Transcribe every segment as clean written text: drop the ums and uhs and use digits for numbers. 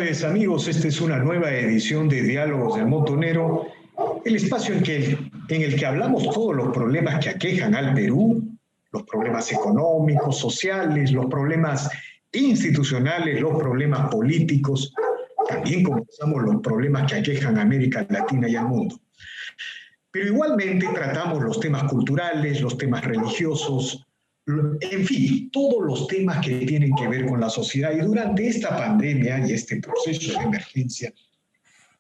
tardes, amigos. Esta es una nueva edición de Diálogos del Montonero, el espacio en el que hablamos todos los problemas que aquejan al Perú, los problemas económicos, sociales, los problemas institucionales, los problemas políticos. También conversamos los problemas que aquejan a América Latina y al mundo. Pero igualmente tratamos los temas culturales, los temas religiosos, en fin, todos los temas que tienen que ver con la sociedad. Y durante esta pandemia y este proceso de emergencia,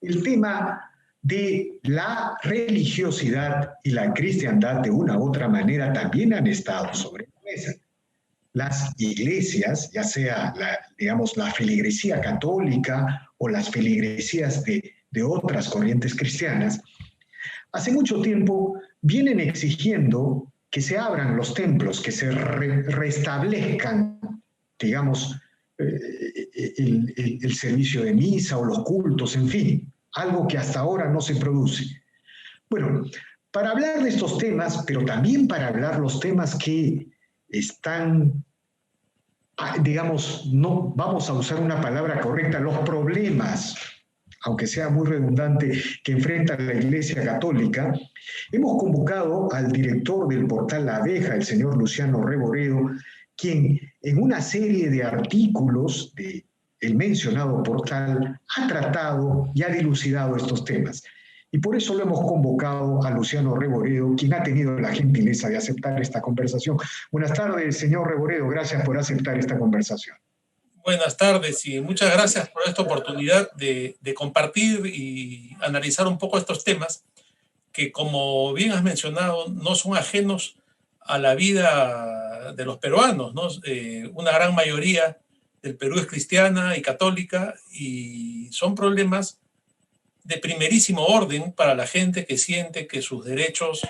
el tema de la religiosidad y la cristiandad de una u otra manera también han estado sobre la mesa. Las iglesias, ya sea la feligresía católica o las feligresías de otras corrientes cristianas, hace mucho tiempo vienen exigiendo que se abran los templos, que se restablezcan, digamos, el servicio de misa o los cultos, en fin, algo que hasta ahora no se produce. Bueno, para hablar de estos temas, pero también para hablar los temas que están, digamos, no vamos a usar una palabra correcta, los problemas, aunque sea muy redundante, que enfrenta la Iglesia Católica, hemos convocado al director del portal La Abeja, el señor Luciano Reboredo, quien en una serie de artículos del mencionado portal ha tratado y ha dilucidado estos temas. Y por eso lo hemos convocado a Luciano Reboredo, quien ha tenido la gentileza de aceptar esta conversación. Buenas tardes, señor Reboredo, gracias por aceptar esta conversación. Buenas tardes y muchas gracias por esta oportunidad de compartir y analizar un poco estos temas que, como bien has mencionado, no son ajenos a la vida de los peruanos, ¿no? Una gran mayoría del Perú es cristiana y católica y son problemas de primerísimo orden para la gente que siente que sus derechos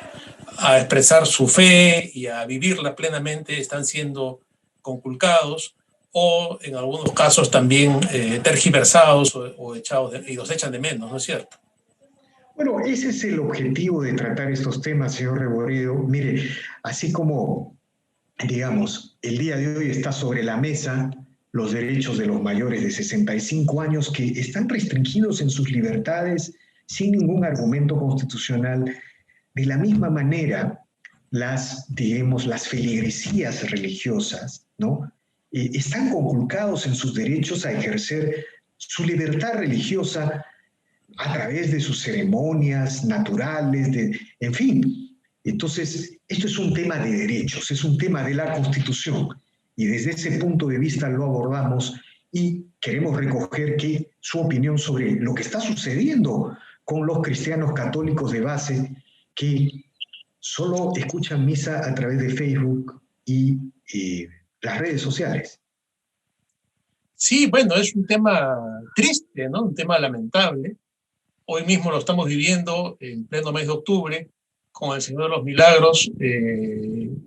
a expresar su fe y a vivirla plenamente están siendo conculcados, o en algunos casos también tergiversados o echados y los echan de menos, ¿no es cierto? Bueno, ese es el objetivo de tratar estos temas, señor Reboredo. Mire, así como, digamos, el día de hoy está sobre la mesa los derechos de los mayores de 65 años que están restringidos en sus libertades sin ningún argumento constitucional, de la misma manera las feligresías religiosas, ¿no? Están conculcados en sus derechos a ejercer su libertad religiosa a través de sus ceremonias naturales, en fin. Entonces, esto es un tema de derechos, es un tema de la Constitución, y desde ese punto de vista lo abordamos y queremos recoger su opinión sobre lo que está sucediendo con los cristianos católicos de base que solo escuchan misa a través de Facebook y las redes sociales. Sí, bueno, es un tema triste, ¿no? Un tema lamentable. Hoy mismo lo estamos viviendo en pleno mes de octubre con el Señor de los Milagros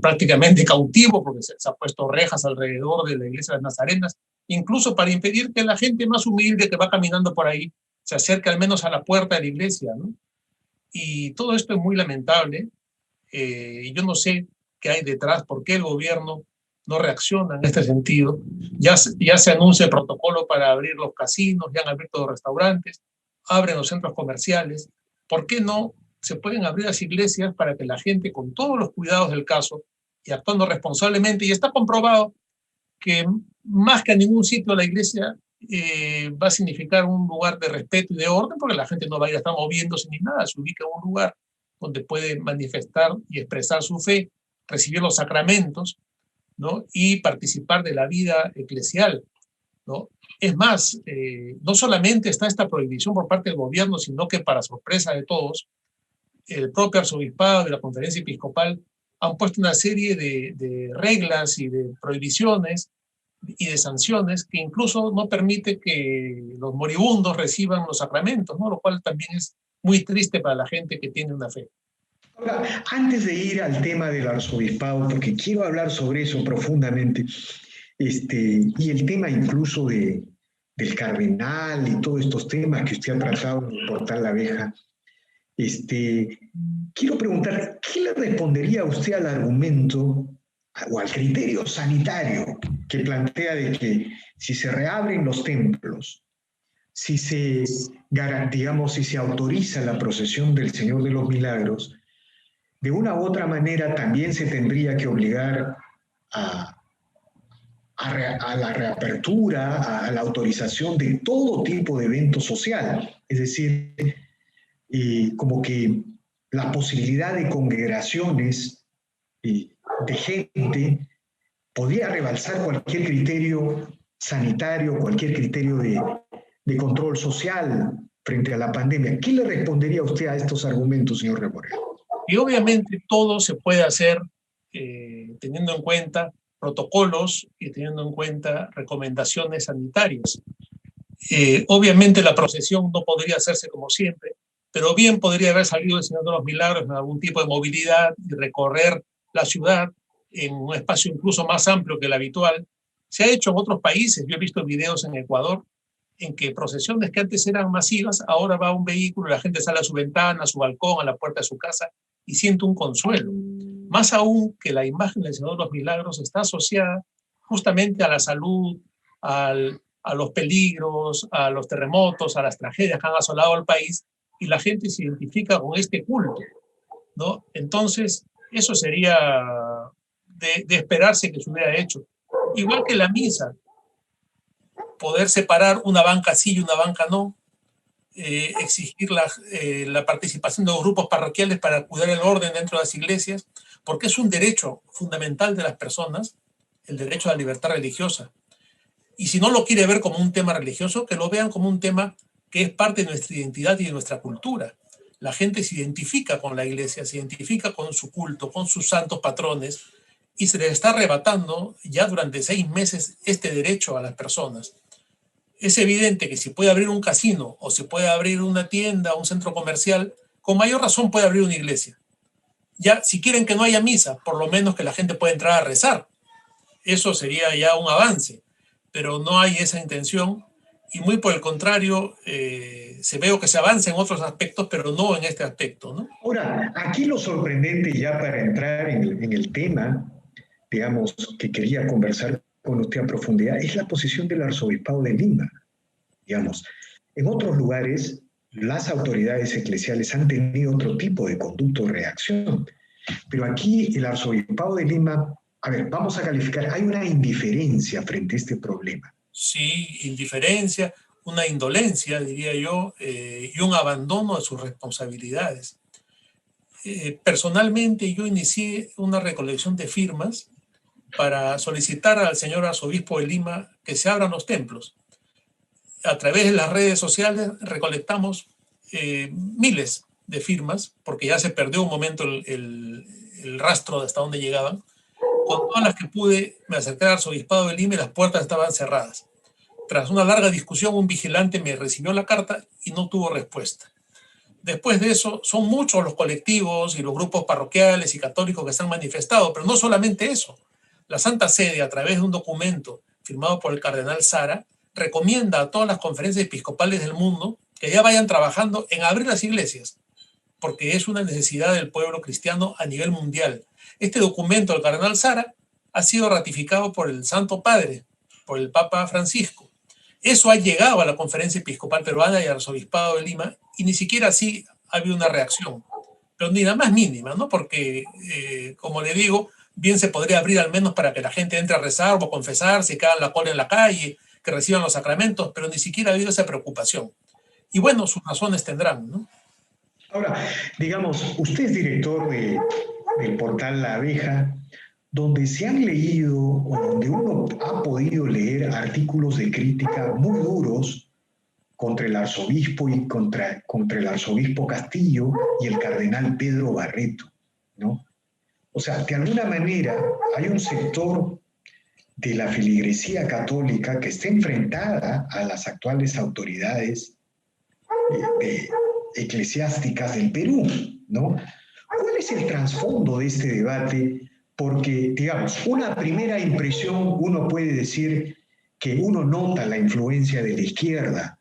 prácticamente cautivo, porque se ha puesto rejas alrededor de la iglesia de las Nazarenas, incluso para impedir que la gente más humilde que va caminando por ahí se acerque al menos a la puerta de la iglesia, ¿no? Y todo esto es muy lamentable. Yo no sé qué hay detrás, por qué el gobierno no reacciona en este sentido. Ya se anuncia el protocolo para abrir los casinos, ya han abierto los restaurantes, abren los centros comerciales. ¿Por qué no se pueden abrir las iglesias para que la gente, con todos los cuidados del caso y actuando responsablemente, y está comprobado que más que a ningún sitio la iglesia va a significar un lugar de respeto y de orden, porque la gente no va a ir a estar moviéndose ni nada, se ubica en un lugar donde puede manifestar y expresar su fe, recibir los sacramentos, ¿no? Y participar de la vida eclesial, ¿no? Es más, no solamente está esta prohibición por parte del gobierno, sino que, para sorpresa de todos, el propio arzobispado y la conferencia episcopal han puesto una serie de reglas y de prohibiciones y de sanciones que incluso no permite que los moribundos reciban los sacramentos, ¿no? Lo cual también es muy triste para la gente que tiene una fe. Ahora, antes de ir al tema del arzobispado, porque quiero hablar sobre eso profundamente, y el tema incluso del cardenal y todos estos temas que usted ha tratado en el portal La Abeja, quiero preguntar, ¿qué le respondería usted al argumento o al criterio sanitario que plantea de que si se reabren los templos, si se, digamos, si se autoriza la procesión del Señor de los Milagros, de una u otra manera también se tendría que obligar a, a la reapertura, a la autorización de todo tipo de evento social. Es decir, como que la posibilidad de congregaciones de gente podría rebalsar cualquier criterio sanitario, cualquier criterio de control social frente a la pandemia. ¿Qué le respondería usted a estos argumentos, señor Reborel? Y obviamente todo se puede hacer teniendo en cuenta protocolos y teniendo en cuenta recomendaciones sanitarias. Obviamente la procesión no podría hacerse como siempre, pero bien podría haber salido el Señor de los Milagros en algún tipo de movilidad y recorrer la ciudad en un espacio incluso más amplio que el habitual. Se ha hecho en otros países, yo he visto videos en Ecuador, en que procesiones que antes eran masivas, ahora va un vehículo, la gente sale a su ventana, a su balcón, a la puerta de su casa y siente un consuelo. Más aún que la imagen del Señor de los Milagros está asociada justamente a la salud, a los peligros, a los terremotos, a las tragedias que han asolado al país, y la gente se identifica con este culto, ¿no? Entonces, eso sería de esperarse que se hubiera hecho. Igual que la misa, poder separar una banca sí y una banca no, exigir la participación de los grupos parroquiales para cuidar el orden dentro de las iglesias, porque es un derecho fundamental de las personas, el derecho a la libertad religiosa. Y si no lo quiere ver como un tema religioso, que lo vean como un tema que es parte de nuestra identidad y de nuestra cultura. La gente se identifica con la iglesia, se identifica con su culto, con sus santos patrones, y se les está arrebatando ya durante 6 meses este derecho a las personas. Es evidente que si puede abrir un casino o si puede abrir una tienda o un centro comercial, con mayor razón puede abrir una iglesia. Ya, si quieren que no haya misa, por lo menos que la gente pueda entrar a rezar. Eso sería ya un avance, pero no hay esa intención y muy por el contrario, se veo que se avanza en otros aspectos, pero no en este aspecto, ¿no? Ahora, aquí lo sorprendente ya para entrar en el tema, digamos, que quería conversar con usted a profundidad, es la posición del Arzobispado de Lima. Digamos, en otros lugares las autoridades eclesiales han tenido otro tipo de conducto o reacción, pero aquí el Arzobispado de Lima, a ver, vamos a calificar, hay una indiferencia frente a este problema. Sí, indiferencia, una indolencia, diría yo, y un abandono de sus responsabilidades. Personalmente yo inicié una recolección de firmas para solicitar al señor arzobispo de Lima que se abran los templos. A través de las redes sociales recolectamos miles de firmas, porque ya se perdió un momento el rastro de hasta dónde llegaban. Con todas las que pude, me acerqué al arzobispado de Lima y las puertas estaban cerradas. Tras una larga discusión, un vigilante me recibió la carta y no tuvo respuesta. Después de eso, son muchos los colectivos y los grupos parroquiales y católicos que se han manifestado, pero no solamente eso. La Santa Sede, a través de un documento firmado por el cardenal Sara, recomienda a todas las conferencias episcopales del mundo que ya vayan trabajando en abrir las iglesias, porque es una necesidad del pueblo cristiano a nivel mundial. Este documento del cardenal Sara ha sido ratificado por el Santo Padre, por el Papa Francisco. Eso ha llegado a la Conferencia Episcopal Peruana y al Arzobispado de Lima, y ni siquiera así ha habido una reacción, pero ni la más mínima, ¿no? Porque, como le digo, bien se podría abrir al menos para que la gente entre a rezar o confesarse, que hagan la cola en la calle, que reciban los sacramentos, pero ni siquiera ha habido esa preocupación. Y bueno, sus razones tendrán, ¿no? Ahora, digamos, usted es director del portal La Abeja, donde se han leído o donde uno ha podido leer artículos de crítica muy duros contra el arzobispo y contra el arzobispo Castillo y el cardenal Pedro Barreto, ¿no? O sea, de alguna manera hay un sector de la feligresía católica que está enfrentada a las actuales autoridades eclesiásticas del Perú, ¿no? ¿Cuál es el trasfondo de este debate? Porque, digamos, una primera impresión, uno puede decir que uno nota la influencia de la izquierda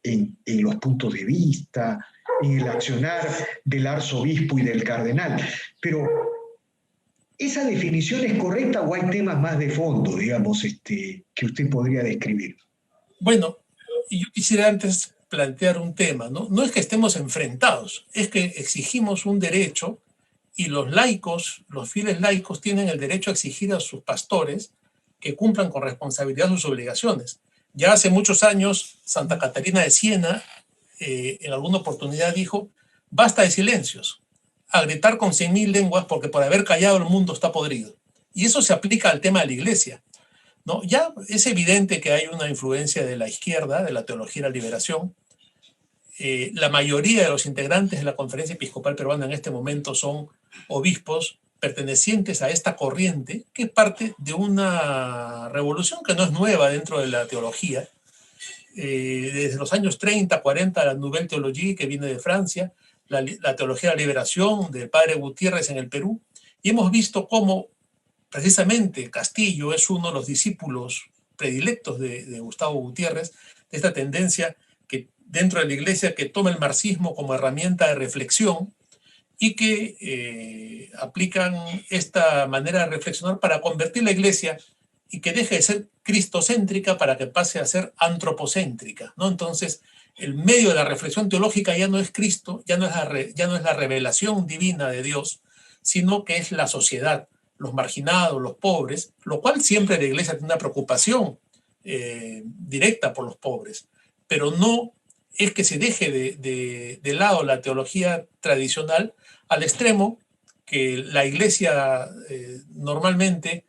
en los puntos de vista, en el accionar del arzobispo y del cardenal, pero ¿esa definición es correcta o hay temas más de fondo, digamos, que usted podría describir? Bueno, yo quisiera antes plantear un tema, ¿no? No es que estemos enfrentados, es que exigimos un derecho y los laicos, los fieles laicos, tienen el derecho a exigir a sus pastores que cumplan con responsabilidad sus obligaciones. Ya hace muchos años, Santa Catarina de Siena, en alguna oportunidad dijo, basta de silencios, a gritar con 100.000 lenguas porque por haber callado el mundo está podrido. Y eso se aplica al tema de la iglesia, ¿no? Ya es evidente que hay una influencia de la izquierda, de la teología de la liberación. La mayoría de los integrantes de la Conferencia Episcopal Peruana en este momento son obispos pertenecientes a esta corriente, que es parte de una revolución que no es nueva dentro de la teología. Desde los años 30, 40, la Nouvelle Théologie, que viene de Francia, la teología de la liberación del padre Gutiérrez en el Perú, y hemos visto cómo precisamente Castillo es uno de los discípulos predilectos de Gustavo Gutiérrez, de esta tendencia que dentro de la iglesia que toma el marxismo como herramienta de reflexión y que aplican esta manera de reflexionar para convertir la iglesia y que deje de ser cristocéntrica para que pase a ser antropocéntrica, ¿no? Entonces, el medio de la reflexión teológica ya no es Cristo, ya no es la revelación divina de Dios, sino que es la sociedad, los marginados, los pobres, lo cual siempre la iglesia tiene una preocupación directa por los pobres, pero no es que se deje de lado la teología tradicional al extremo que la iglesia normalmente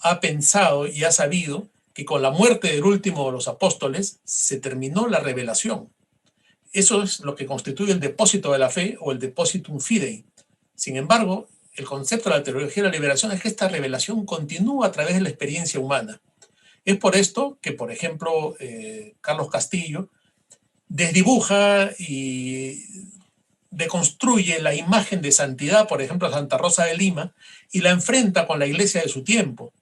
ha pensado y ha sabido que con la muerte del último de los apóstoles se terminó la revelación. Eso es lo que constituye el depósito de la fe o el depositum fidei. Sin embargo, el concepto de la teología de la liberación es que esta revelación continúa a través de la experiencia humana. Es por esto que, por ejemplo, Carlos Castillo desdibuja y deconstruye la imagen de santidad, por ejemplo, a Santa Rosa de Lima, y la enfrenta con la iglesia de su tiempo,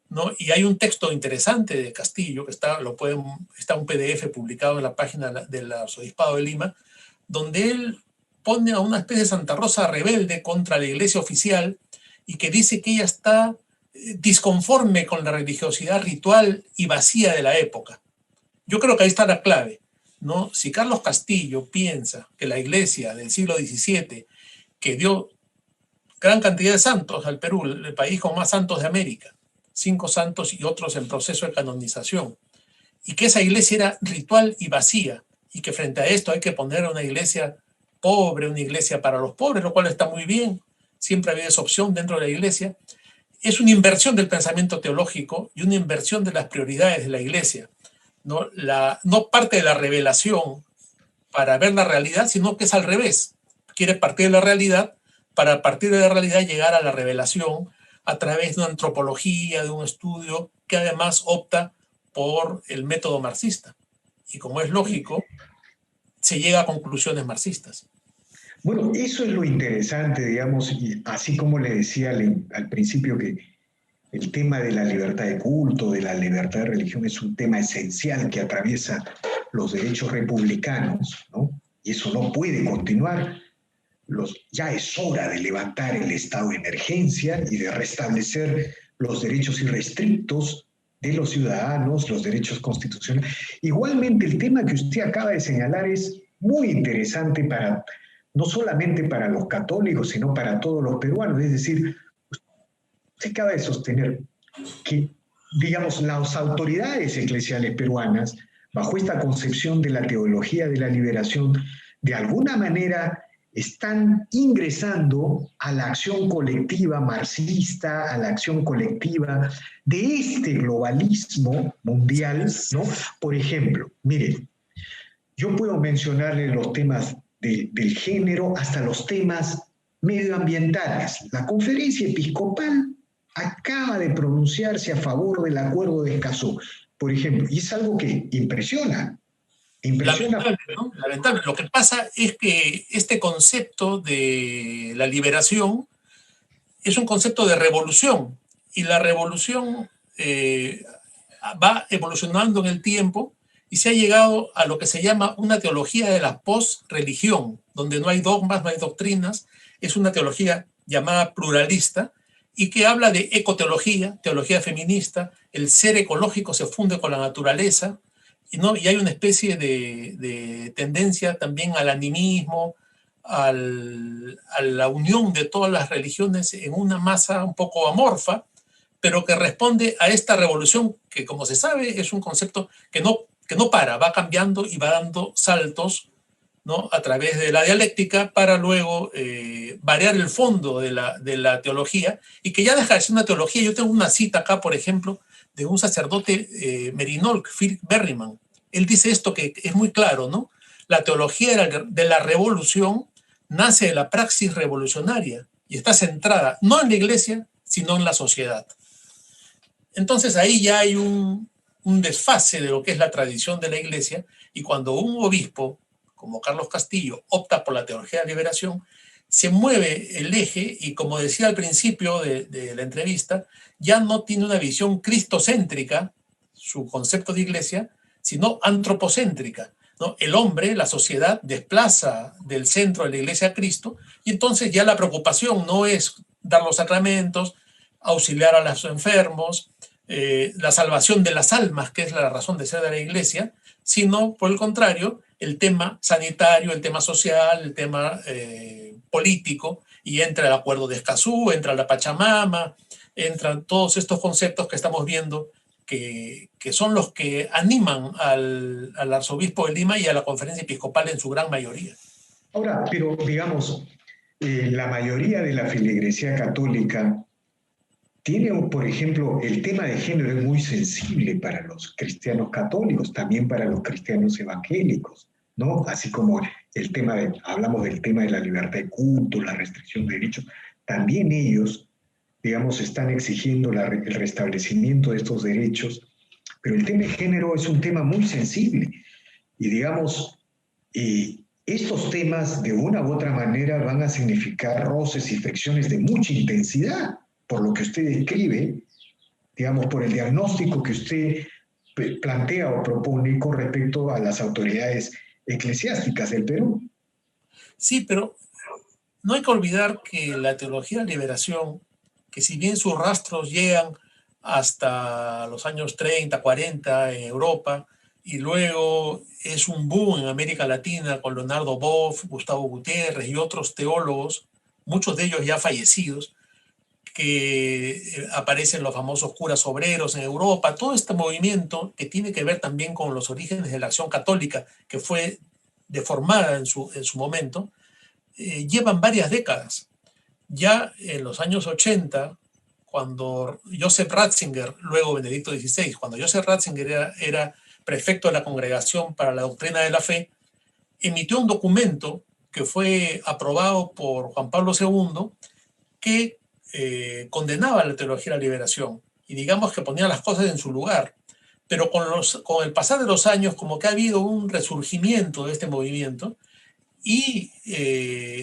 ¿no? Y hay un texto interesante de Castillo, que está un PDF publicado en la página del Arzobispado de Lima, donde él pone a una especie de Santa Rosa rebelde contra la iglesia oficial y que dice que ella está disconforme con la religiosidad ritual y vacía de la época. Yo creo que ahí está la clave, ¿no? Si Carlos Castillo piensa que la iglesia del siglo XVII, que dio gran cantidad de santos al Perú, el país con más santos de América, 5 santos y otros en proceso de canonización, y que esa iglesia era ritual y vacía, y que frente a esto hay que poner una iglesia pobre, una iglesia para los pobres, lo cual está muy bien, siempre había esa opción dentro de la iglesia. Es una inversión del pensamiento teológico y una inversión de las prioridades de la iglesia. No parte de la revelación para ver la realidad, sino que es al revés. Quiere partir de la realidad para a partir de la realidad llegar a la revelación a través de una antropología, de un estudio que además opta por el método marxista. Y como es lógico, se llega a conclusiones marxistas. Bueno, eso es lo interesante, digamos, y así como le decía al principio que el tema de la libertad de culto, de la libertad de religión es un tema esencial que atraviesa los derechos republicanos, ¿no? Y eso no puede continuar. Ya es hora de levantar el estado de emergencia y de restablecer los derechos irrestrictos de los ciudadanos, los derechos constitucionales. Igualmente, el tema que usted acaba de señalar es muy interesante no solamente para los católicos, sino para todos los peruanos. Es decir, usted acaba de sostener que, digamos, las autoridades eclesiales peruanas, bajo esta concepción de la teología de la liberación, de alguna manera están ingresando a la acción colectiva marxista, a la acción colectiva de este globalismo mundial, ¿no? Por ejemplo, miren, yo puedo mencionarle los temas del género hasta los temas medioambientales. La Conferencia Episcopal acaba de pronunciarse a favor del Acuerdo de Escazú, por ejemplo, y es algo que impresiona. Lamentable, ¿no? Lamentable. Lo que pasa es que este concepto de la liberación es un concepto de revolución, y la revolución va evolucionando en el tiempo y se ha llegado a lo que se llama una teología de la post-religión, donde no hay dogmas, no hay doctrinas, es una teología llamada pluralista y que habla de ecoteología, teología feminista, el ser ecológico se funde con la naturaleza, ¿no? Y hay una especie de tendencia también al animismo, a la unión de todas las religiones en una masa un poco amorfa, pero que responde a esta revolución que, como se sabe, es un concepto que no para, va cambiando y va dando saltos, ¿no? A través de la dialéctica para luego variar el fondo de la teología y que ya deja de ser una teología. Yo tengo una cita acá, por ejemplo, de un sacerdote Merinol, Philip Berryman. Él dice esto que es muy claro, ¿no? La teología de la revolución nace de la praxis revolucionaria y está centrada no en la iglesia, sino en la sociedad. Entonces ahí ya hay un desfase de lo que es la tradición de la iglesia, y cuando un obispo como Carlos Castillo opta por la teología de la liberación, se mueve el eje y, como decía al principio de la entrevista, ya no tiene una visión cristocéntrica, su concepto de iglesia, sino antropocéntrica, ¿no? El hombre, la sociedad, desplaza del centro de la iglesia a Cristo, y entonces ya la preocupación no es dar los sacramentos, auxiliar a los enfermos, la salvación de las almas, que es la razón de ser de la iglesia, sino, por el contrario, el tema sanitario, el tema social, el tema político, y entra el acuerdo de Escazú, entra la Pachamama, entran todos estos conceptos que estamos viendo que son los que animan al arzobispo de Lima y a la conferencia episcopal en su gran mayoría. Ahora, pero digamos, la mayoría de la feligresía católica tiene, por ejemplo, el tema de género es muy sensible para los cristianos católicos, también para los cristianos evangélicos, ¿no? Así como el tema hablamos del tema de la libertad de culto, la restricción de derechos, también ellos, digamos, están exigiendo el restablecimiento de estos derechos, pero el tema de género es un tema muy sensible y, digamos, estos temas de una u otra manera van a significar roces y fricciones de mucha intensidad, por lo que usted describe, digamos, por el diagnóstico que usted plantea o propone con respecto a las autoridades eclesiásticas del Perú. Sí, pero no hay que olvidar que la teología de la liberación, que si bien sus rastros llegan hasta los años 30, 40 en Europa, y luego es un boom en América Latina con Leonardo Boff, Gustavo Gutiérrez y otros teólogos, muchos de ellos ya fallecidos, que aparecen los famosos curas obreros en Europa, todo este movimiento que tiene que ver también con los orígenes de la acción católica, que fue deformada en su momento, llevan varias décadas. Ya en los años 80, cuando Joseph Ratzinger, luego Benedicto XVI, cuando Joseph Ratzinger era prefecto de la Congregación para la Doctrina de la Fe, emitió un documento que fue aprobado por Juan Pablo II que condenaba la teología de la liberación y digamos que ponía las cosas en su lugar. Pero con el pasar de los años, como que ha habido un resurgimiento de este movimiento, y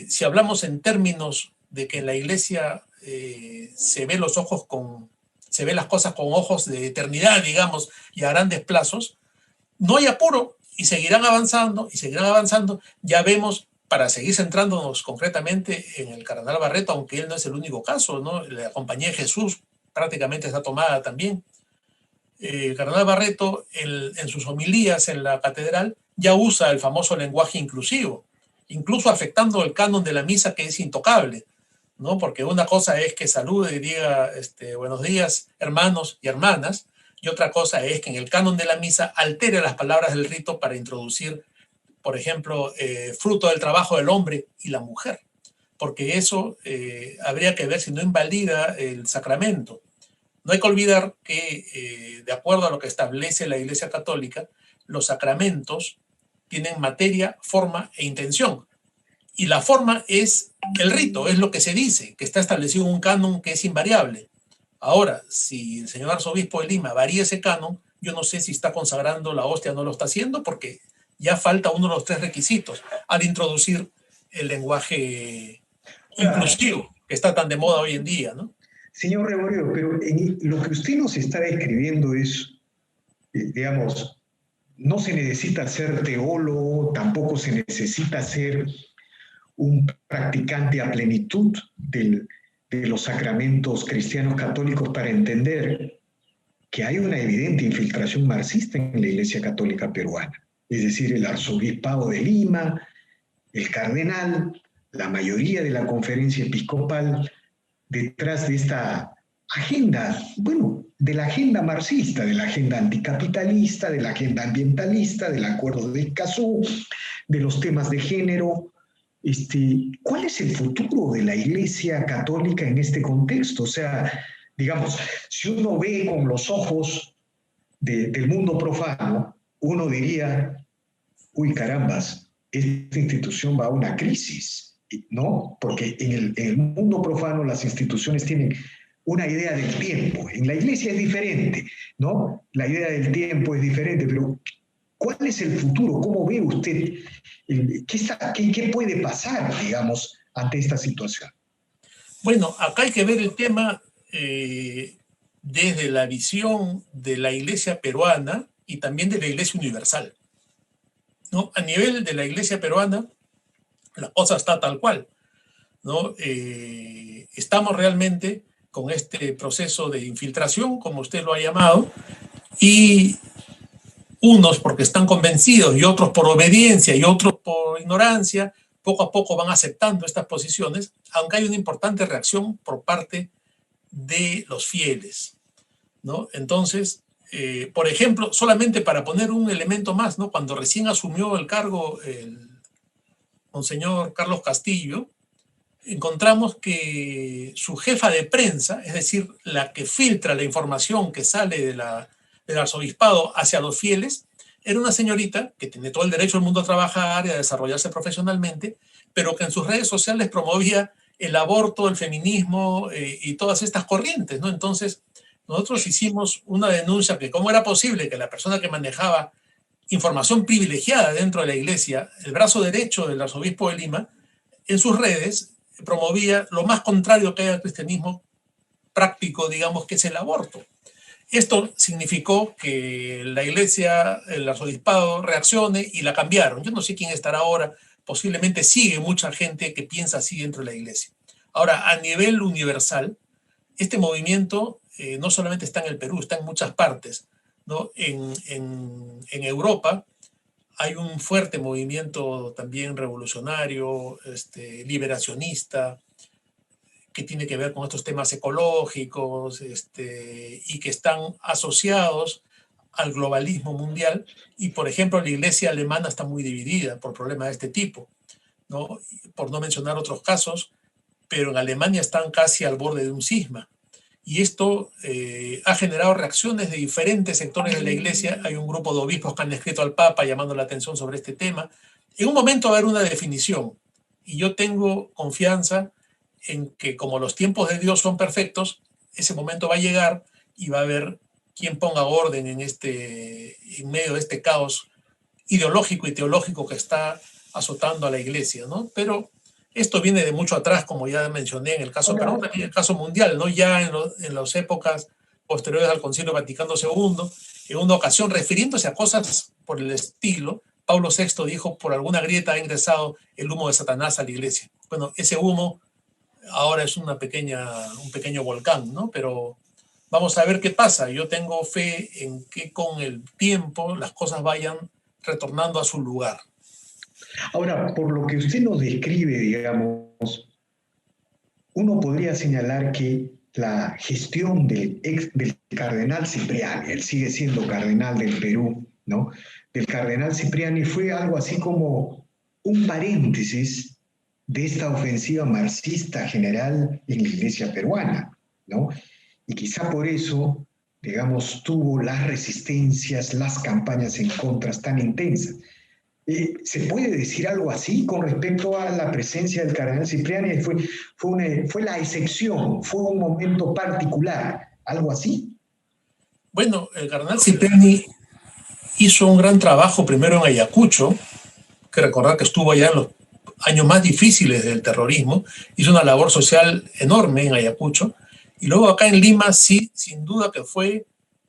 si hablamos en términos de que en la iglesia se ve las cosas con ojos de eternidad, digamos, y a grandes plazos, no hay apuro y seguirán avanzando y seguirán avanzando. Ya vemos, para seguir centrándonos concretamente en el cardenal Barreto, aunque él no es el único caso, ¿no? La Compañía de Jesús prácticamente está tomada también. El cardenal Barreto, en sus homilías en la catedral, ya usa el famoso lenguaje inclusivo, incluso afectando el canon de la misa, que es intocable, ¿no? Porque una cosa es que salude y diga buenos días, hermanos y hermanas, y otra cosa es que en el canon de la misa altere las palabras del rito para introducir, por ejemplo, fruto del trabajo del hombre y la mujer, porque eso habría que ver si no invalida el sacramento. No hay que olvidar que, de acuerdo a lo que establece la Iglesia Católica, los sacramentos tienen materia, forma e intención. Y la forma es el rito, es lo que se dice, que está establecido en un canon que es invariable. Ahora, si el señor arzobispo de Lima varía ese canon, yo no sé si está consagrando la hostia o no lo está haciendo, porque ya falta uno de los tres requisitos al introducir el lenguaje inclusivo, que está tan de moda hoy en día, ¿no? Señor Reboredo, pero lo que usted nos está describiendo es, digamos, no se necesita ser teólogo, tampoco se necesita ser un practicante a plenitud de los sacramentos cristianos católicos para entender que hay una evidente infiltración marxista en la Iglesia Católica peruana. Es decir, el arzobispado de Lima, el cardenal, la mayoría de la conferencia episcopal, detrás de esta agenda, bueno, de la agenda marxista, de la agenda anticapitalista, de la agenda ambientalista, del acuerdo de Escazú, de los temas de género. ¿Cuál es el futuro de la Iglesia Católica en este contexto? O sea, digamos, si uno ve con los ojos del mundo profano, uno diría, uy, carambas, esta institución va a una crisis, ¿no? Porque en el mundo profano las instituciones tienen una idea del tiempo. En la Iglesia es diferente, ¿no? La idea del tiempo es diferente, pero ¿cuál es el futuro? ¿Cómo ve usted? ¿Qué puede pasar, digamos, ante esta situación? Bueno, acá hay que ver el tema desde la visión de la Iglesia peruana y también de la Iglesia universal, ¿no? A nivel de la Iglesia peruana, la cosa está tal cual, ¿no? Estamos realmente con este proceso de infiltración, como usted lo ha llamado, y unos porque están convencidos y otros por obediencia y otros por ignorancia, poco a poco van aceptando estas posiciones, aunque hay una importante reacción por parte de los fieles, ¿no? Entonces, por ejemplo, solamente para poner un elemento más, ¿no? Cuando recién asumió el cargo el monseñor Carlos Castillo, encontramos que su jefa de prensa, es decir, la que filtra la información que sale del arzobispado hacia los fieles, era una señorita que tiene todo el derecho del mundo a trabajar y a desarrollarse profesionalmente, pero que en sus redes sociales promovía el aborto, el feminismo y todas estas corrientes, ¿no? Entonces, nosotros hicimos una denuncia que cómo era posible que la persona que manejaba información privilegiada dentro de la iglesia, el brazo derecho del arzobispo de Lima, en sus redes promovía lo más contrario que hay al cristianismo práctico, digamos, que es el aborto. Esto significó que la iglesia, el arzobispado, reaccione y la cambiaron. Yo no sé quién estará ahora, posiblemente sigue mucha gente que piensa así dentro de la iglesia. Ahora, a nivel universal, este movimiento no solamente está en el Perú, está en muchas partes, ¿no? En Europa hay un fuerte movimiento también revolucionario, liberacionista, que tiene que ver con estos temas ecológicos y que están asociados al globalismo mundial. Y, por ejemplo, la iglesia alemana está muy dividida por problemas de este tipo, ¿no? Por no mencionar otros casos, pero en Alemania están casi al borde de un cisma. Y esto ha generado reacciones de diferentes sectores de la iglesia. Hay un grupo de obispos que han escrito al Papa llamando la atención sobre este tema. En un momento va a haber una definición. Y yo tengo confianza en que como los tiempos de Dios son perfectos, ese momento va a llegar y va a haber quien ponga orden en medio de este caos ideológico y teológico que está azotando a la iglesia, ¿no? Pero esto viene de mucho atrás, como ya mencioné en el caso peruano, también en el caso mundial, ¿no? Ya en las épocas posteriores al Concilio Vaticano II, en una ocasión refiriéndose a cosas por el estilo, Pablo VI dijo, por alguna grieta ha ingresado el humo de Satanás a la iglesia. Bueno, ese humo ahora es un pequeño volcán, ¿no? Pero vamos a ver qué pasa. Yo tengo fe en que con el tiempo las cosas vayan retornando a su lugar. Ahora, por lo que usted nos describe, digamos, uno podría señalar que la gestión del cardenal Cipriani, él sigue siendo cardenal del Perú, ¿no? Del cardenal Cipriani fue algo así como un paréntesis de esta ofensiva marxista general en la iglesia peruana, ¿no? Y quizá por eso, digamos, tuvo las resistencias, las campañas en contra tan intensas. ¿Se puede decir algo así con respecto a la presencia del cardenal Cipriani? ¿Fue la excepción? ¿Fue un momento particular? ¿Algo así? Bueno, el cardenal Cipriani hizo un gran trabajo primero en Ayacucho, que recordar que estuvo allá en los años más difíciles del terrorismo, hizo una labor social enorme en Ayacucho, y luego acá en Lima sí, sin duda que fue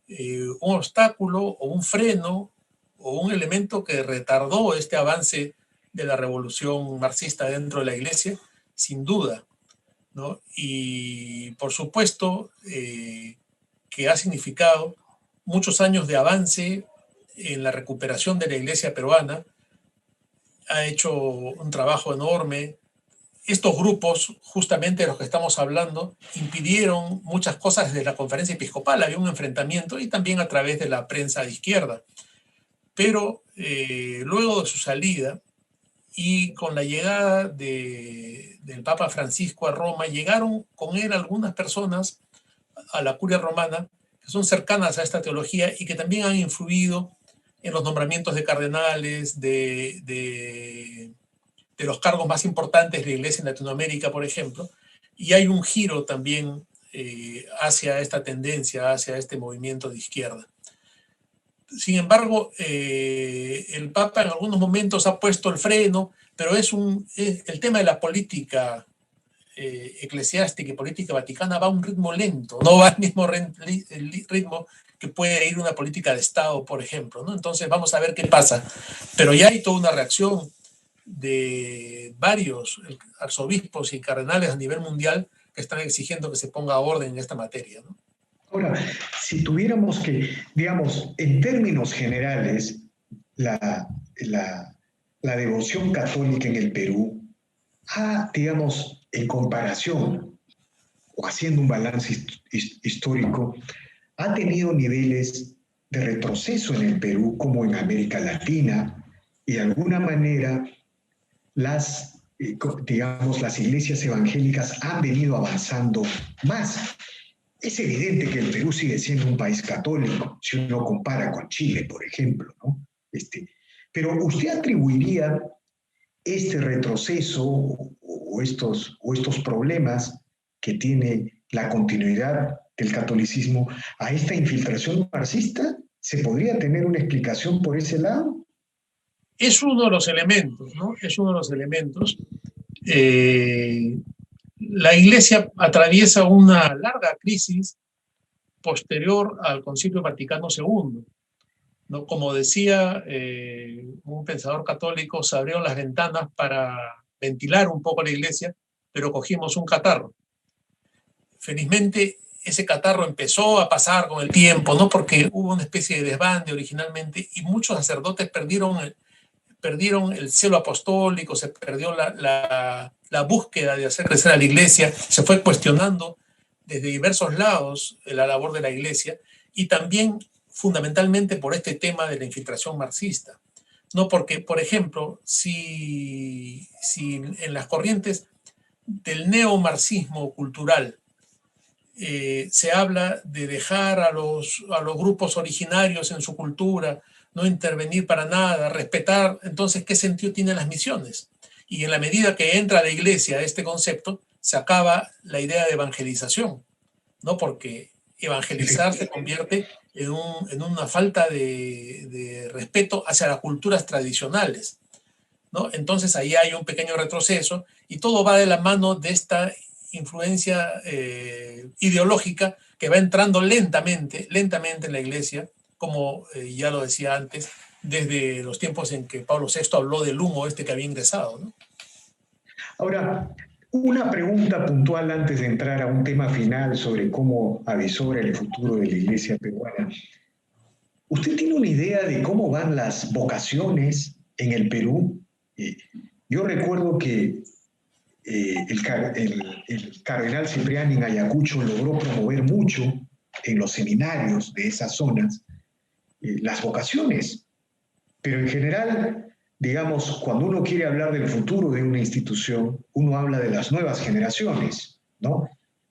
un obstáculo o un freno o un elemento que retardó este avance de la revolución marxista dentro de la iglesia, sin duda, ¿no? Y por supuesto que ha significado muchos años de avance en la recuperación de la iglesia peruana, ha hecho un trabajo enorme. Estos grupos, justamente de los que estamos hablando, impidieron muchas cosas desde la conferencia episcopal. Había un enfrentamiento y también a través de la prensa de izquierda. Pero luego de su salida y con la llegada del Papa Francisco a Roma, llegaron con él algunas personas a la curia romana que son cercanas a esta teología y que también han influido en los nombramientos de cardenales, de los cargos más importantes de la Iglesia en Latinoamérica, por ejemplo, y hay un giro también hacia esta tendencia, hacia este movimiento de izquierda. Sin embargo, el Papa en algunos momentos ha puesto el freno, pero el tema de la política eclesiástica y política vaticana va a un ritmo lento, no va al mismo ritmo que puede ir una política de Estado, por ejemplo, ¿no? Entonces vamos a ver qué pasa. Pero ya hay toda una reacción de varios arzobispos y cardenales a nivel mundial que están exigiendo que se ponga orden en esta materia, ¿no? Ahora, si tuviéramos que, digamos, en términos generales, la devoción católica en el Perú ha, digamos, en comparación o haciendo un balance histórico, ha tenido niveles de retroceso en el Perú como en América Latina y de alguna manera digamos, las iglesias evangélicas han venido avanzando más. Es evidente que el Perú sigue siendo un país católico, si uno compara con Chile, por ejemplo, ¿no? Pero ¿usted atribuiría este retroceso o estos problemas que tiene la continuidad del catolicismo a esta infiltración marxista? ¿Se podría tener una explicación por ese lado? Es uno de los elementos, ¿no? Es uno de los elementos. La Iglesia atraviesa una larga crisis posterior al Concilio Vaticano II, ¿no? Como decía un pensador católico, se abrieron las ventanas para ventilar un poco la Iglesia, pero cogimos un catarro. Felizmente, ese catarro empezó a pasar con el tiempo, ¿no? Porque hubo una especie de desbande originalmente y muchos sacerdotes perdieron el celo apostólico, se perdió la búsqueda de hacer crecer a la Iglesia, se fue cuestionando desde diversos lados la labor de la Iglesia y también fundamentalmente por este tema de la infiltración marxista. No porque, por ejemplo, si en las corrientes del neomarxismo cultural se habla de dejar a los grupos originarios en su cultura, no intervenir para nada, respetar, entonces, ¿qué sentido tienen las misiones? Y en la medida que entra la Iglesia este concepto, se acaba la idea de evangelización, ¿no? Porque evangelizar se convierte en una falta de respeto hacia las culturas tradicionales, ¿no? Entonces ahí hay un pequeño retroceso y todo va de la mano de esta influencia ideológica que va entrando lentamente en la Iglesia, como ya lo decía antes, desde los tiempos en que Pablo VI habló del humo que había ingresado, ¿no? Ahora, una pregunta puntual antes de entrar a un tema final sobre cómo avisora el futuro de la Iglesia peruana. ¿Usted tiene una idea de cómo van las vocaciones en el Perú? Yo recuerdo que el cardenal Cipriani en Ayacucho logró promover mucho en los seminarios de esas zonas las vocaciones, pero en general, digamos, cuando uno quiere hablar del futuro de una institución, uno habla de las nuevas generaciones, ¿no?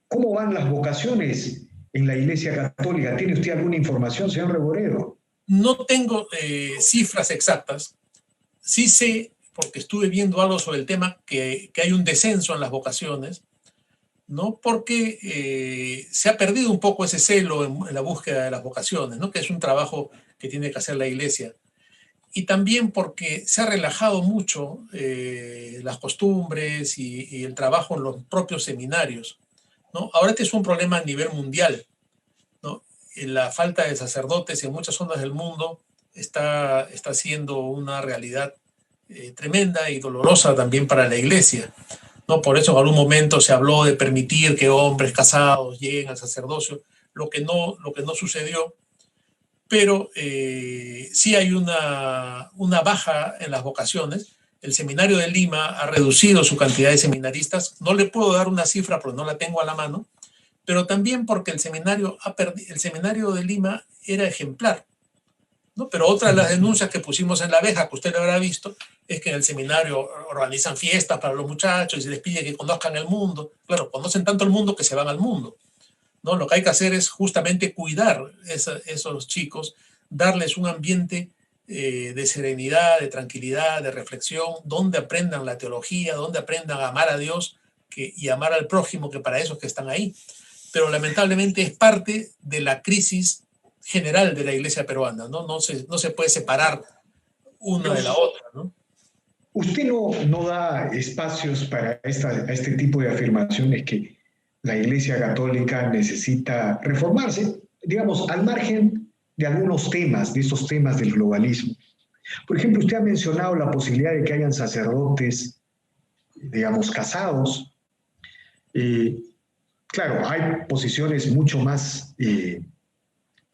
¿Cómo van las vocaciones en la Iglesia Católica? ¿Tiene usted alguna información, señor Reboredo? No tengo cifras exactas. Sí sé, porque estuve viendo algo sobre el tema, que hay un descenso en las vocaciones, ¿no? Porque se ha perdido un poco ese celo en la búsqueda de las vocaciones, ¿no? Que es un trabajo que tiene que hacer la Iglesia. Y también porque se ha relajado mucho las costumbres y el trabajo en los propios seminarios, ¿no? Ahora este es un problema a nivel mundial, ¿no? La falta de sacerdotes en muchas zonas del mundo está siendo una realidad tremenda y dolorosa también para la Iglesia, ¿no? Por eso en algún momento se habló de permitir que hombres casados lleguen al sacerdocio, lo que no sucedió. pero sí hay una baja en las vocaciones. El Seminario de Lima ha reducido su cantidad de seminaristas. No le puedo dar una cifra porque no la tengo a la mano, pero también porque el seminario de Lima era ejemplar, ¿no? Pero otra de las denuncias que pusimos en la abeja, que usted lo habrá visto, es que en el seminario organizan fiestas para los muchachos y se les pide que conozcan el mundo. Claro, conocen tanto el mundo que se van al mundo, ¿no? Lo que hay que hacer es justamente cuidar esos chicos, darles un ambiente de serenidad, de tranquilidad, de reflexión, donde aprendan la teología, donde aprendan a amar a Dios y amar al prójimo, que para eso es que están ahí. Pero lamentablemente es parte de la crisis general de la iglesia peruana, ¿no? No se puede separar una de la otra, ¿no? Usted no da espacios para este tipo de afirmaciones que la Iglesia Católica necesita reformarse, digamos, al margen de algunos temas, de esos temas del globalismo. Por ejemplo, usted ha mencionado la posibilidad de que hayan sacerdotes, digamos, casados. Claro, hay posiciones mucho más,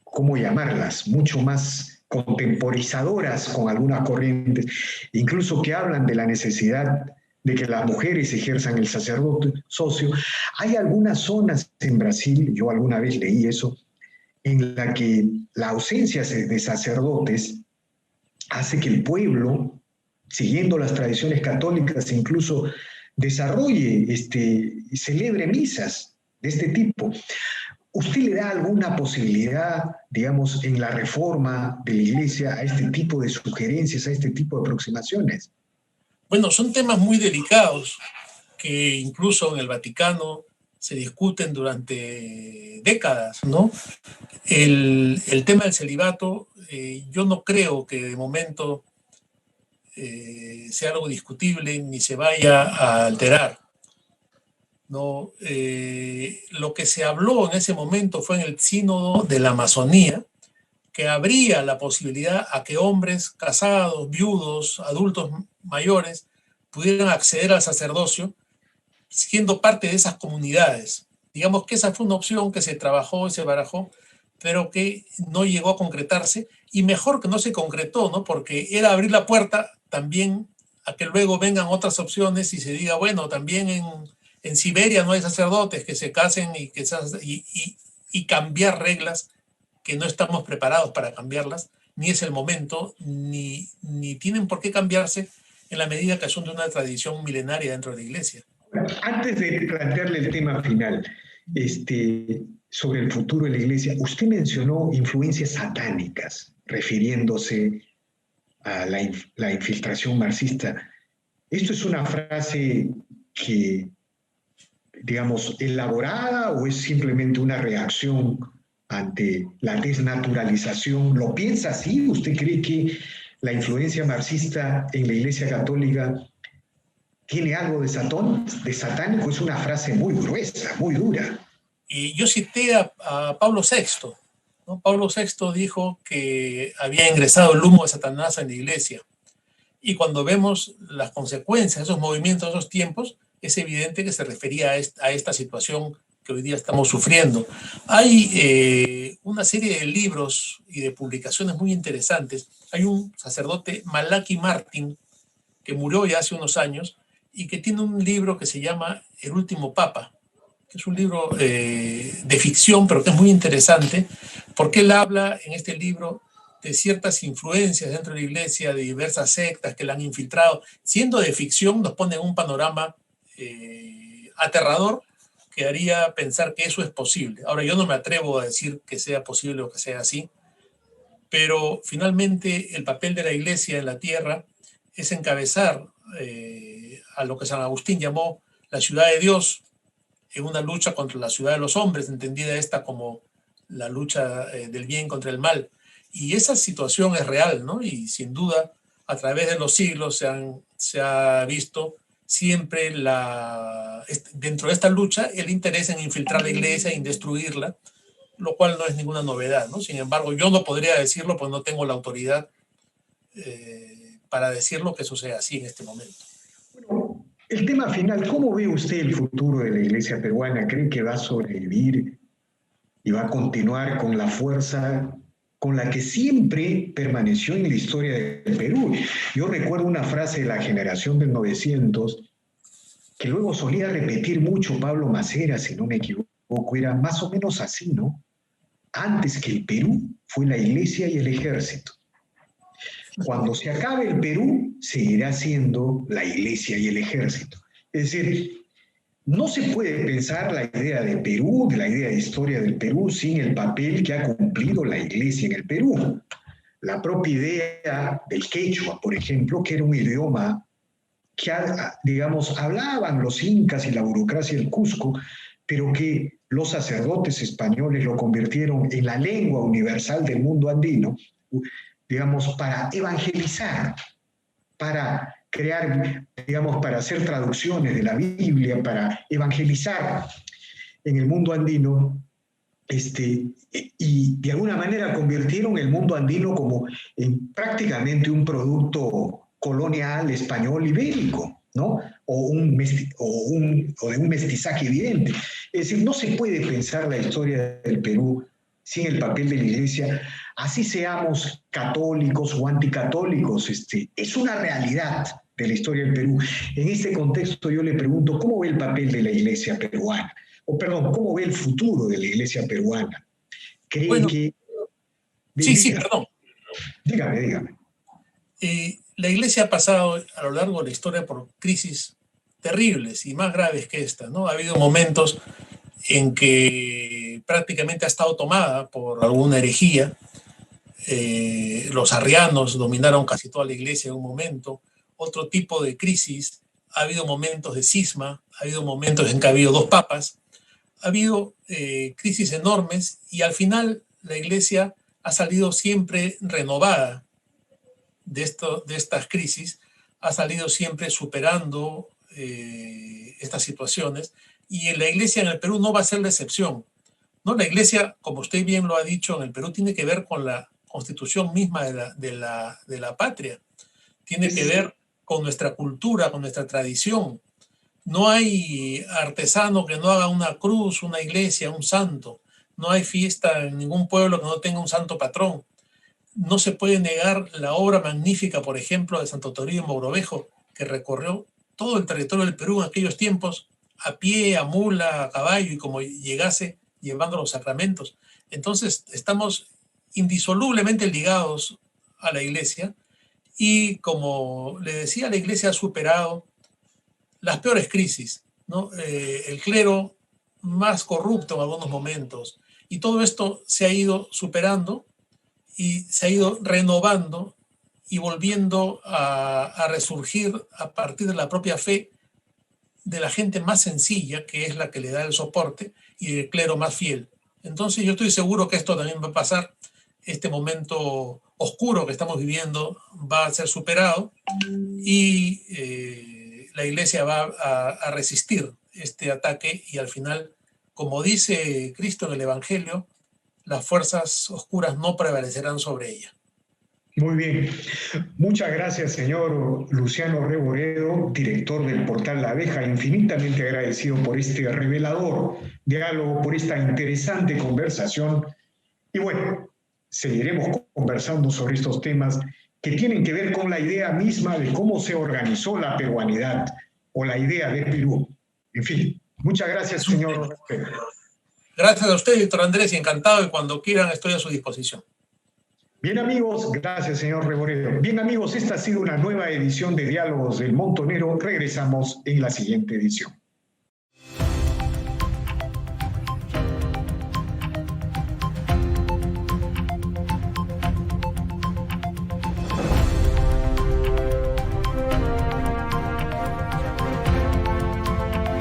¿cómo llamarlas? Mucho más contemporizadoras con algunas corrientes, incluso que hablan de la necesidad de que las mujeres ejerzan el sacerdocio. Hay algunas zonas en Brasil, yo alguna vez leí eso, en la que la ausencia de sacerdotes hace que el pueblo, siguiendo las tradiciones católicas, incluso desarrolle y celebre misas de este tipo. ¿Usted le da alguna posibilidad, digamos, en la reforma de la Iglesia a este tipo de sugerencias, a este tipo de aproximaciones? Bueno, son temas muy delicados que incluso en el Vaticano se discuten durante décadas, ¿no? El tema del celibato, yo no creo que de momento sea algo discutible ni se vaya a alterar, ¿no? Lo que se habló en ese momento fue en el sínodo de la Amazonía, que abría la posibilidad a que hombres casados, viudos, adultos mayores, pudieran acceder al sacerdocio siendo parte de esas comunidades. Digamos que esa fue una opción que se trabajó y se barajó, pero que no llegó a concretarse, y mejor que no se concretó, ¿no? Porque era abrir la puerta también a que luego vengan otras opciones y se diga, bueno, también en Siberia no hay sacerdotes que se casen y cambiar reglas que no estamos preparados para cambiarlas, ni es el momento, ni tienen por qué cambiarse en la medida que son de una tradición milenaria dentro de la Iglesia. Antes de plantearle el tema final, sobre el futuro de la Iglesia, usted mencionó influencias satánicas, refiriéndose a la infiltración marxista. ¿Esto es una frase que, digamos, elaborada o es simplemente una reacción ante la desnaturalización? ¿Lo piensa así? ¿Usted cree que la influencia marxista en la Iglesia Católica tiene algo de satánico? Es una frase muy gruesa, muy dura. Y yo cité a Pablo VI, ¿no? Pablo VI dijo que había ingresado el humo de Satanás en la Iglesia. Y cuando vemos las consecuencias de esos movimientos, de esos tiempos, es evidente que se refería a esta situación que hoy día estamos sufriendo. Hay una serie de libros y de publicaciones muy interesantes. Hay un sacerdote, Malachi Martin, que murió ya hace unos años y que tiene un libro que se llama El último Papa, que es un libro de ficción, pero que es muy interesante, porque él habla en este libro de ciertas influencias dentro de la Iglesia, de diversas sectas que la han infiltrado. Siendo de ficción, nos pone en un panorama aterrador que haría pensar que eso es posible. Ahora, yo no me atrevo a decir que sea posible o que sea así, pero finalmente el papel de la Iglesia en la tierra es encabezar a lo que San Agustín llamó la ciudad de Dios, en una lucha contra la ciudad de los hombres, entendida esta como la lucha del bien contra el mal. Y esa situación es real, ¿no? Y sin duda, a través de los siglos se ha visto siempre dentro de esta lucha el interés en infiltrar la iglesia, en destruirla, lo cual no es ninguna novedad, ¿no? Sin embargo, yo no podría decirlo, pues no tengo la autoridad para decirlo que eso sea así en este momento. Bueno, el tema final, ¿cómo ve usted el futuro de la Iglesia peruana? ¿Cree que va a sobrevivir y va a continuar con la fuerza con la que siempre permaneció en la historia del Perú. Yo recuerdo una frase de la generación del 900 que luego solía repetir mucho Pablo Macera, si no me equivoco, era más o menos así, ¿no? Antes que el Perú fue la iglesia y el ejército. Cuando se acabe el Perú, seguirá siendo la iglesia y el ejército. Es decir, no se puede pensar la idea de Perú, de la idea de historia del Perú, sin el papel que ha cumplido la iglesia en el Perú. La propia idea del quechua, por ejemplo, que era un idioma que, digamos, hablaban los incas y la burocracia del Cusco, pero que los sacerdotes españoles lo convirtieron en la lengua universal del mundo andino, digamos, para evangelizar, para crear, digamos, para hacer traducciones de la Biblia, para evangelizar en el mundo andino, y de alguna manera convirtieron el mundo andino como en prácticamente un producto colonial español ibérico, ¿no? O de un mestizaje evidente. Es decir, no se puede pensar la historia del Perú sin el papel de la iglesia, así seamos católicos o anticatólicos, es una realidad de la historia del Perú. En este contexto yo le pregunto, ¿cómo ve el papel de la iglesia peruana? O perdón, ¿cómo ve el futuro de la iglesia peruana? ¿Cree Bueno, que... sí, perdón. Dígame. La iglesia ha pasado a lo largo de la historia por crisis terribles y más graves que esta, ¿no? Ha habido momentos en que prácticamente ha estado tomada por alguna herejía. Los arrianos dominaron casi toda la iglesia en un momento. Otro tipo de crisis. Ha habido momentos de cisma, ha habido momentos en que ha habido dos papas, ha habido crisis enormes y al final la iglesia ha salido siempre renovada de estas crisis, ha salido siempre superando estas situaciones, y la iglesia en el Perú no va a ser la excepción, ¿no? La iglesia, como usted bien lo ha dicho, en el Perú tiene que ver con la constitución misma de la patria, tiene que ver con nuestra cultura, con nuestra tradición. No hay artesano que no haga una cruz, una iglesia, un santo. No hay fiesta en ningún pueblo que no tenga un santo patrón. No se puede negar la obra magnífica, por ejemplo, de Santo Toribio Mogrovejo, que recorrió todo el territorio del Perú en aquellos tiempos, a pie, a mula, a caballo, y como llegase, llevando los sacramentos. Entonces, estamos indisolublemente ligados a la iglesia, y como le decía, la iglesia ha superado las peores crisis, ¿no? El clero más corrupto en algunos momentos, y todo esto se ha ido superando y se ha ido renovando y volviendo a resurgir a partir de la propia fe de la gente más sencilla, que es la que le da el soporte, y del clero más fiel. Entonces yo estoy seguro que esto también va a pasar. Este momento oscuro que estamos viviendo va a ser superado, y la iglesia va a resistir este ataque, y al final, como dice Cristo en el Evangelio, las fuerzas oscuras no prevalecerán sobre ella. Muy bien. Muchas gracias, señor Luciano Reboredo, director del portal La Abeja. Infinitamente agradecido por este revelador diálogo, por esta interesante conversación. Y bueno, seguiremos conversando sobre estos temas que tienen que ver con la idea misma de cómo se organizó la peruanidad o la idea de Perú. En fin, muchas gracias, señor. Gracias a usted, doctor Andrés, y encantado, y cuando quieran estoy a su disposición. Bien, amigos, gracias, señor Reboredo. Bien, amigos, esta ha sido una nueva edición de Diálogos del Montonero. Regresamos en la siguiente edición.